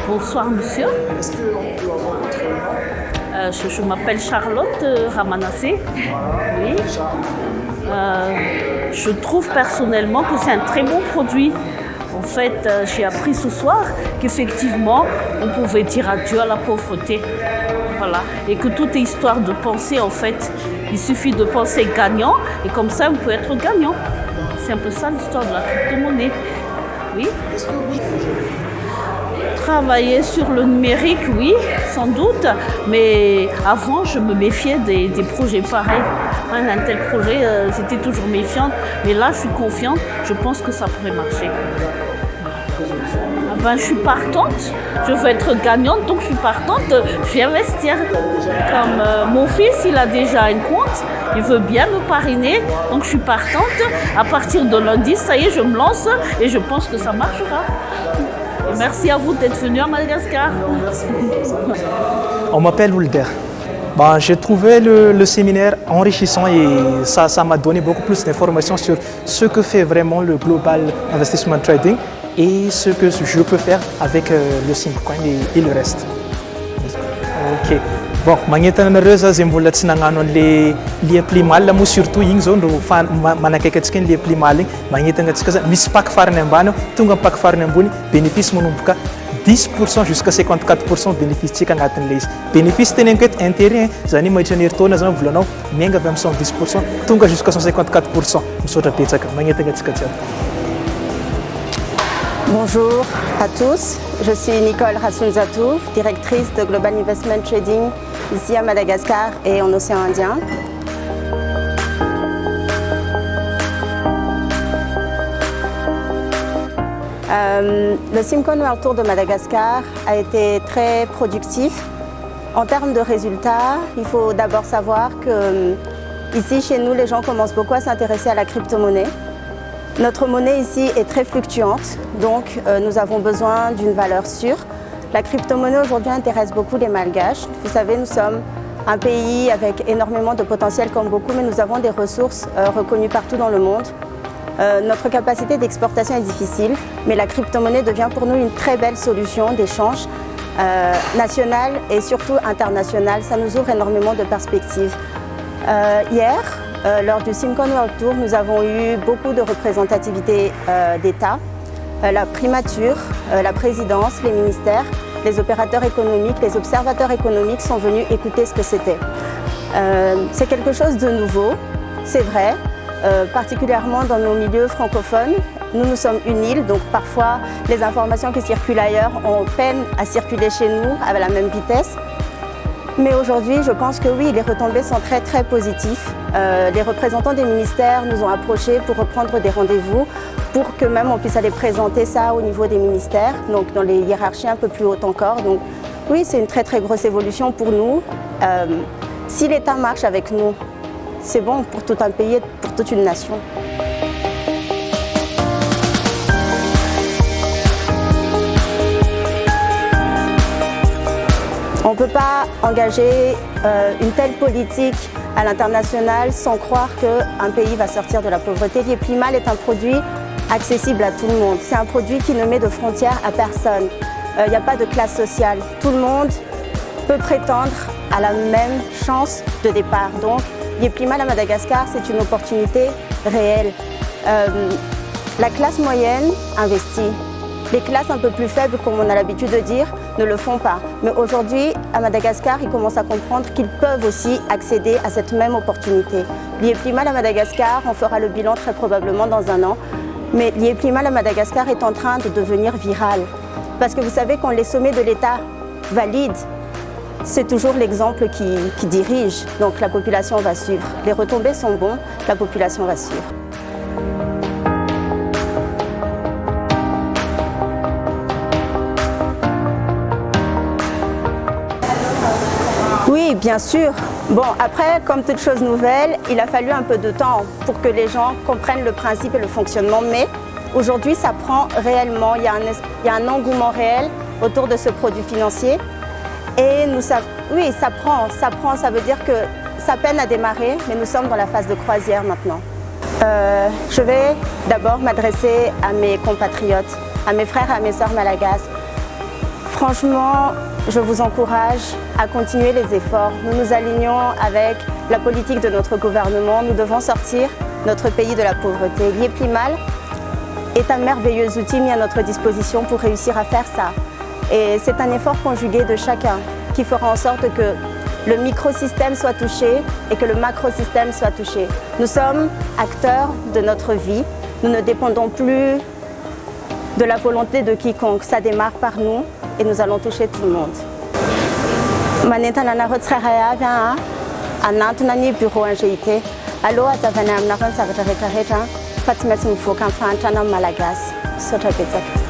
Bonsoir monsieur. Est-ce qu'on peut avoir votre nom? Je m'appelle Charlotte Ramanassé. Oui. Je trouve personnellement que c'est un très bon produit. En fait, j'ai appris ce soir qu'effectivement, on pouvait dire adieu à la pauvreté. Voilà. Et que tout est histoire de penser en fait. Il suffit de penser gagnant et comme ça, on peut être gagnant. C'est un peu ça l'histoire de la crypto-monnaie. Oui. Est-ce que vous Travailler sur le numérique, oui, sans doute, mais avant, je me méfiais des projets pareils. Un tel projet, j'étais toujours méfiante, mais là, je suis confiante, je pense que ça pourrait marcher. Je suis partante, je veux être gagnante, donc je suis partante, je vais investir. Comme mon fils, il a déjà un compte, il veut bien me parrainer, donc je suis partante. À partir de lundi, ça y est, je me lance et je pense que ça marchera. Merci à vous d'être venu à Madagascar. On m'appelle Ulder. J'ai trouvé le séminaire enrichissant et ça m'a donné beaucoup plus d'informations sur ce que fait vraiment le Global Investment Trading et ce que je peux faire avec le Simcoin et le reste. Ok. Bon, magnetana za zay mbola tsy nagnano an'le lia pli mal moa surtout igny zao ndro manakaiky atsika lia pli mal igny magnetana atsika za misy pack farany ambany tonga pack farany ambony bénéfice manomboka 10% jusqu'à 54% bénéfice tsika agnatin'le izy bénéfice teneniko eto intérêt zany mahitra ny herintaona zany volanao miainga avy amin'ny 110% tonga jusqu'à 154% misaotra betsaka magnetana atsika jiaby. Bonjour à tous, je suis Nicole Rassounzatou, directrice de Global Investment Trading ici à Madagascar et en océan Indien. Le Simcoin World Tour de Madagascar a été très productif. En termes de résultats, il faut d'abord savoir que ici chez nous, les gens commencent beaucoup à s'intéresser à la crypto-monnaie. Notre monnaie ici est très fluctuante, donc nous avons besoin d'une valeur sûre. La crypto-monnaie aujourd'hui intéresse beaucoup les Malgaches. Vous savez, nous sommes un pays avec énormément de potentiel comme beaucoup, mais nous avons des ressources reconnues partout dans le monde. Notre capacité d'exportation est difficile, mais la crypto-monnaie devient pour nous une très belle solution d'échange national et surtout international. Ça nous ouvre énormément de perspectives. Hier, lors du Simcoin World Tour, nous avons eu beaucoup de représentativité d'État, la primature, la présidence, les ministères, les opérateurs économiques, les observateurs économiques sont venus écouter ce que c'était. C'est quelque chose de nouveau, c'est vrai, particulièrement dans nos milieux francophones. Nous sommes une île, donc parfois les informations qui circulent ailleurs ont peine à circuler chez nous à la même vitesse. Mais aujourd'hui, je pense que oui, les retombées sont très très positifs. Les représentants des ministères nous ont approchés pour reprendre des rendez-vous, pour que même on puisse aller présenter ça au niveau des ministères, donc dans les hiérarchies un peu plus hautes encore. Donc oui, c'est une très très grosse évolution pour nous. Si l'État marche avec nous, c'est bon pour tout un pays et pour toute une nation. On ne peut pas engager une telle politique à l'international sans croire qu'un pays va sortir de la pauvreté. L'Ieplimal est un produit accessible à tout le monde. C'est un produit qui ne met de frontières à personne. Il n'y a pas de classe sociale. Tout le monde peut prétendre à la même chance de départ. Donc, L'IEPLIMAL à Madagascar, c'est une opportunité réelle. La classe moyenne investit. Les classes un peu plus faibles, comme on a l'habitude de dire, ne le font pas. Mais aujourd'hui, à Madagascar, ils commencent à comprendre qu'ils peuvent aussi accéder à cette même opportunité. L'IEPLIMAL à Madagascar, on fera le bilan très probablement dans un an, mais l'IEPLIMAL à Madagascar est en train de devenir viral. Parce que vous savez, quand les sommets de l'État valident, c'est toujours l'exemple qui dirige. Donc la population va suivre. Les retombées sont bonnes, la population va suivre. Oui, bien sûr. Bon, après, comme toute chose nouvelle, il a fallu un peu de temps pour que les gens comprennent le principe et le fonctionnement. Mais aujourd'hui, ça prend réellement, il y a un engouement réel autour de ce produit financier. Et oui, ça prend, ça veut dire que ça peine à démarrer, mais nous sommes dans la phase de croisière maintenant. Je vais d'abord m'adresser à mes compatriotes, à mes frères et à mes sœurs malagasy. Franchement, je vous encourage à continuer les efforts. Nous nous alignons avec la politique de notre gouvernement. Nous devons sortir notre pays de la pauvreté. L'IEPLIMAL est un merveilleux outil mis à notre disposition pour réussir à faire ça. Et c'est un effort conjugué de chacun qui fera en sorte que le microsystème soit touché et que le macrosystème soit touché. Nous sommes acteurs de notre vie. Nous ne dépendons plus de la volonté de quiconque. Ça démarre par nous et nous allons toucher tout le monde. Manentana rotsraya via anatona bureau GIT. Allo azavana amna zavatra rehetra rehetra fa tsy maintsy mivoaka amin'ny fahantrana malagasy. Sotra betsaka.